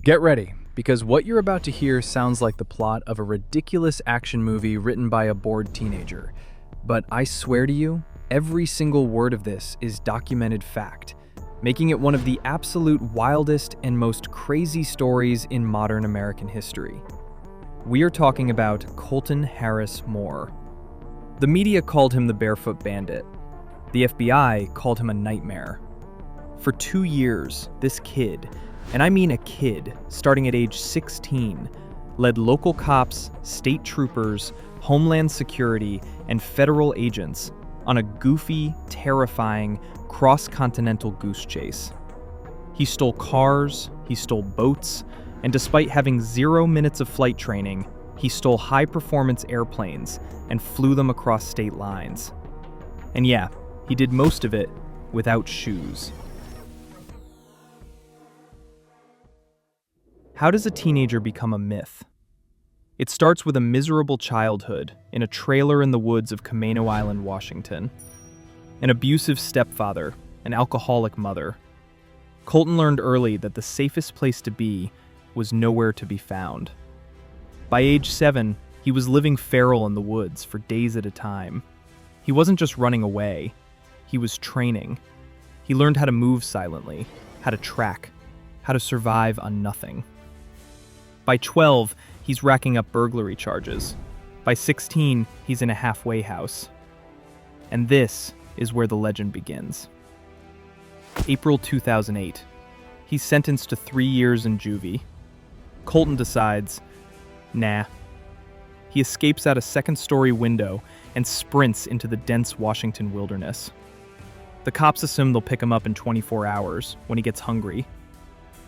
Get ready, because what you're about to hear sounds like the plot of a ridiculous action movie written by a bored teenager. But I swear to you, every single word of this is documented fact, making it one of the absolute wildest and most crazy stories in modern American history. We are talking about Colton Harris-Moore. The media called him the Barefoot Bandit. The FBI called him a nightmare. For 2 years, this kid, and I mean a kid, starting at age 16, led local cops, state troopers, Homeland Security, and federal agents on a goofy, terrifying, cross-continental goose chase. He stole cars, he stole boats, and despite having 0 minutes of flight training, he stole high-performance airplanes and flew them across state lines. And yeah, he did most of it without shoes. How does a teenager become a myth? It starts with a miserable childhood in a trailer in the woods of Camano Island, Washington. An abusive stepfather, an alcoholic mother. Colton learned early that the safest place to be was nowhere to be found. By age 7, he was living feral in the woods for days at a time. He wasn't just running away, he was training. He learned how to move silently, how to track, how to survive on nothing. By 12, he's racking up burglary charges. By 16, he's in a halfway house. And this is where the legend begins. April 2008. He's sentenced to 3 years in juvie. Colton decides, nah. He escapes out a second-story window and sprints into the dense Washington wilderness. The cops assume they'll pick him up in 24 hours when he gets hungry.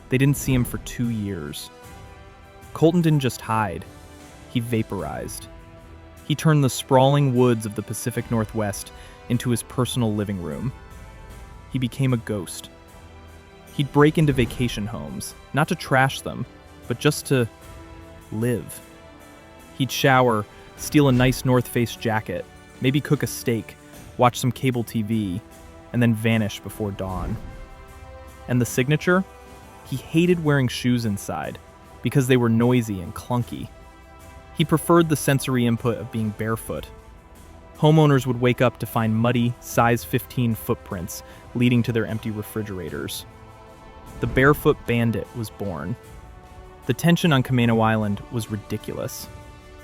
They didn't see him for 2 years. Colton didn't just hide, he vaporized. He turned the sprawling woods of the Pacific Northwest into his personal living room. He became a ghost. He'd break into vacation homes, not to trash them, but just to live. He'd shower, steal a nice North Face jacket, maybe cook a steak, watch some cable TV, and then vanish before dawn. And the signature? He hated wearing shoes inside, because they were noisy and clunky. He preferred the sensory input of being barefoot. Homeowners would wake up to find muddy, size 15 footprints leading to their empty refrigerators. The Barefoot Bandit was born. The tension on Camano Island was ridiculous.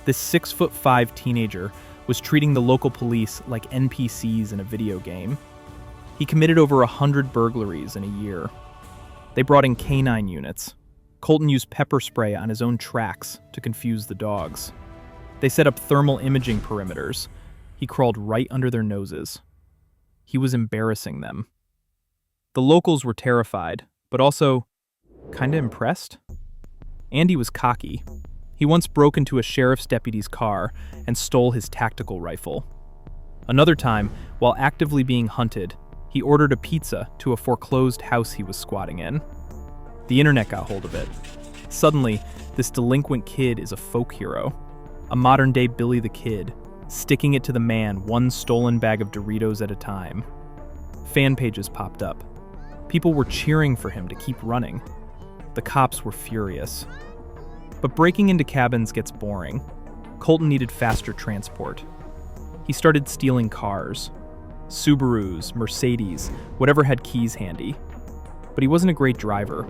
This 6'5" teenager was treating the local police like NPCs in a video game. He committed over 100 burglaries in a year. They brought in canine units. Colton used pepper spray on his own tracks to confuse the dogs. They set up thermal imaging perimeters. He crawled right under their noses. He was embarrassing them. The locals were terrified, but also kinda impressed. Andy was cocky. He once broke into a sheriff's deputy's car and stole his tactical rifle. Another time, while actively being hunted, he ordered a pizza to a foreclosed house he was squatting in. The internet got hold of it. Suddenly, this delinquent kid is a folk hero, a modern-day Billy the Kid, sticking it to the man one stolen bag of Doritos at a time. Fan pages popped up. People were cheering for him to keep running. The cops were furious. But breaking into cabins gets boring. Colton needed faster transport. He started stealing cars. Subarus, Mercedes, whatever had keys handy. But he wasn't a great driver.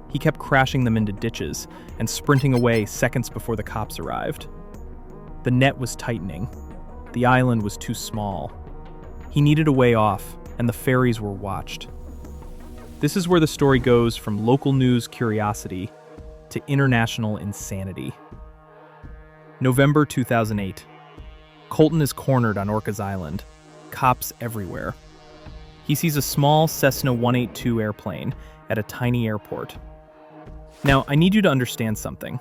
He kept crashing them into ditches and sprinting away seconds before the cops arrived. The net was tightening. The island was too small. He needed a way off, and the ferries were watched. This is where the story goes from local news curiosity to international insanity. November 2008. Colton is cornered on Orcas Island. Cops everywhere. He sees a small Cessna 182 airplane at a tiny airport. Now, I need you to understand something.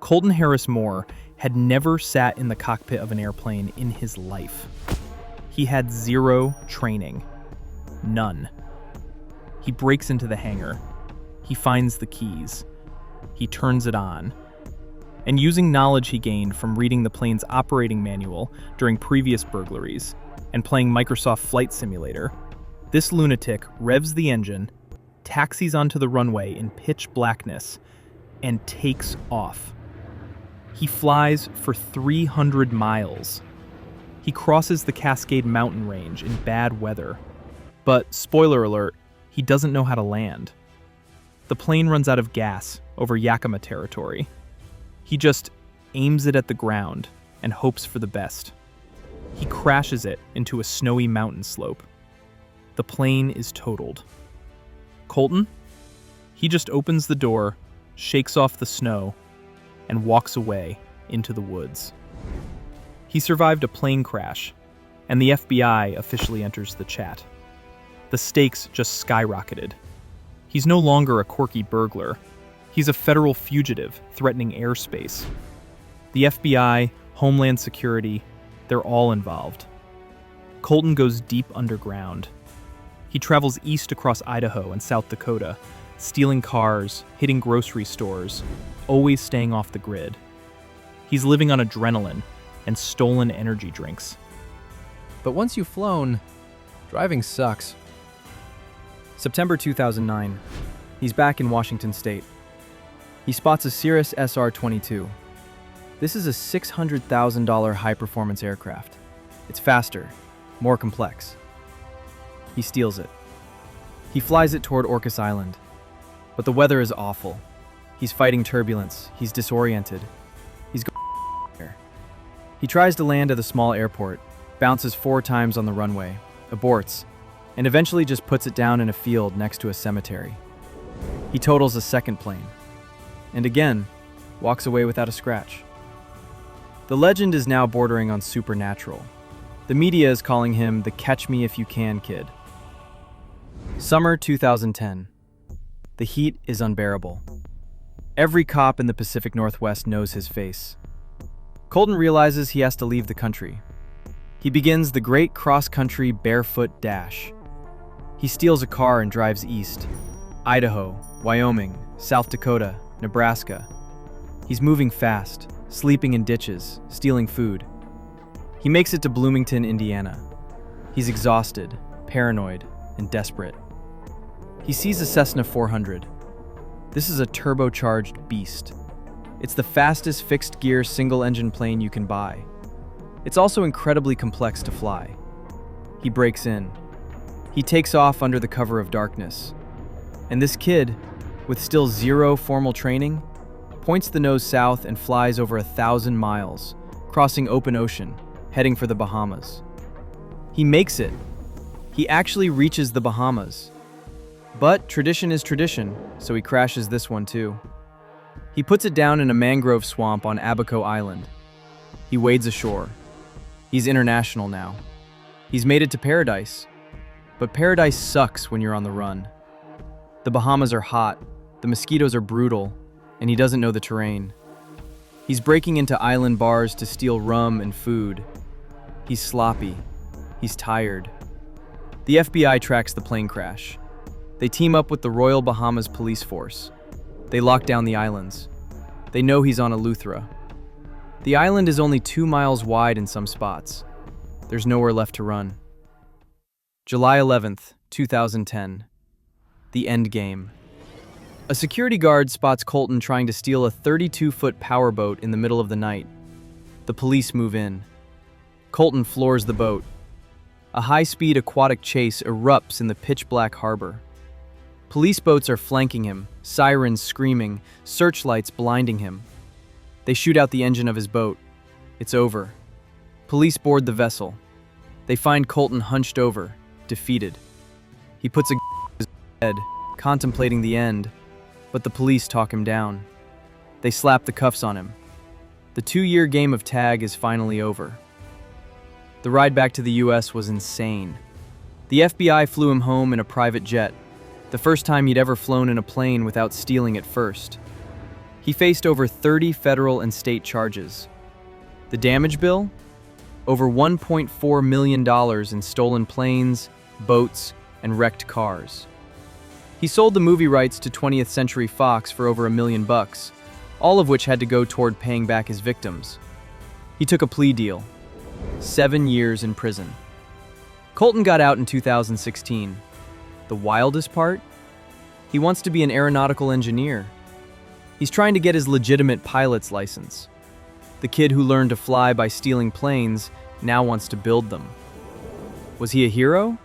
Colton Harris-Moore had never sat in the cockpit of an airplane in his life. He had 0 training. None. He breaks into the hangar. He finds the keys. He turns it on. And using knowledge he gained from reading the plane's operating manual during previous burglaries and playing Microsoft Flight Simulator, this lunatic revs the engine, taxis onto the runway in pitch blackness, and takes off. He flies for 300 miles. He crosses the Cascade Mountain Range in bad weather. But, spoiler alert, he doesn't know how to land. The plane runs out of gas over Yakima territory. He just aims it at the ground and hopes for the best. He crashes it into a snowy mountain slope. The plane is totaled. Colton? He just opens the door, shakes off the snow, and walks away into the woods. He survived a plane crash, and the FBI officially enters the chat. The stakes just skyrocketed. He's no longer a quirky burglar. He's a federal fugitive threatening airspace. The FBI, Homeland Security, they're all involved. Colton goes deep underground. He travels east across Idaho and South Dakota, stealing cars, hitting grocery stores, always staying off the grid. He's living on adrenaline and stolen energy drinks. But once you've flown, driving sucks. September 2009. He's back in Washington State. He spots a Cirrus SR-22. This is a $600,000 high-performance aircraft. It's faster, more complex. He steals it. He flies it toward Orcas Island. But the weather is awful. He's fighting turbulence. He's disoriented. He's going there. He tries to land at a small airport, bounces 4 times on the runway, aborts, and eventually just puts it down in a field next to a cemetery. He totals a second plane, and again, walks away without a scratch. The legend is now bordering on supernatural. The media is calling him the Catch Me If You Can kid. Summer 2010. The heat is unbearable. Every cop in the Pacific Northwest knows his face. Colton realizes he has to leave the country. He begins the great cross-country barefoot dash. He steals a car and drives east. Idaho, Wyoming, South Dakota, Nebraska. He's moving fast, sleeping in ditches, stealing food. He makes it to Bloomington, Indiana. He's exhausted, paranoid, and desperate. He sees a Cessna 400. This is a turbocharged beast. It's the fastest fixed-gear single-engine plane you can buy. It's also incredibly complex to fly. He breaks in. He takes off under the cover of darkness. And this kid, with still zero formal training, points the nose south and flies over 1,000 miles, crossing open ocean, heading for the Bahamas. He makes it. He actually reaches the Bahamas. But tradition is tradition, so he crashes this one too. He puts it down in a mangrove swamp on Abaco Island. He wades ashore. He's international now. He's made it to paradise. But paradise sucks when you're on the run. The Bahamas are hot, the mosquitoes are brutal, and he doesn't know the terrain. He's breaking into island bars to steal rum and food. He's sloppy. He's tired. The FBI tracks the plane crash. They team up with the Royal Bahamas Police Force. They lock down the islands. They know he's on Eleuthera. The island is only 2 miles wide in some spots. There's nowhere left to run. July 11th, 2010. The end game. A security guard spots Colton trying to steal a 32-foot powerboat in the middle of the night. The police move in. Colton floors the boat. A high-speed aquatic chase erupts in the pitch-black harbor. Police boats are flanking him, sirens screaming, searchlights blinding him. They shoot out the engine of his boat. It's over. Police board the vessel. They find Colton hunched over, defeated. He puts a gun to his head, contemplating the end, but the police talk him down. They slap the cuffs on him. The 2-year game of tag is finally over. The ride back to the US was insane. The FBI flew him home in a private jet, the first time he'd ever flown in a plane without stealing it first. He faced over 30 federal and state charges. The damage bill? Over $1.4 million in stolen planes, boats, and wrecked cars. He sold the movie rights to 20th Century Fox for over $1 million, all of which had to go toward paying back his victims. He took a plea deal. 7 years in prison. Colton got out in 2016. The wildest part? He wants to be an aeronautical engineer. He's trying to get his legitimate pilot's license. The kid who learned to fly by stealing planes now wants to build them. Was he a hero?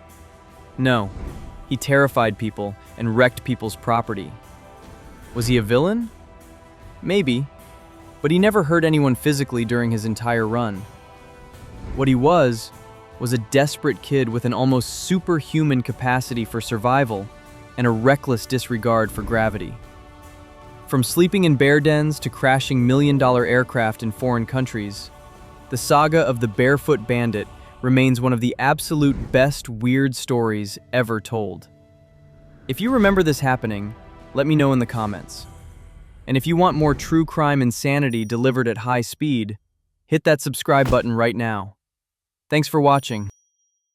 No. He terrified people and wrecked people's property. Was he a villain? Maybe, but he never hurt anyone physically during his entire run. What he was a desperate kid with an almost superhuman capacity for survival and a reckless disregard for gravity. From sleeping in bear dens to crashing million-dollar aircraft in foreign countries, the saga of the Barefoot Bandit remains one of the absolute best weird stories ever told. If you remember this happening, let me know in the comments. And if you want more true crime insanity delivered at high speed, hit that subscribe button right now. Thanks for watching.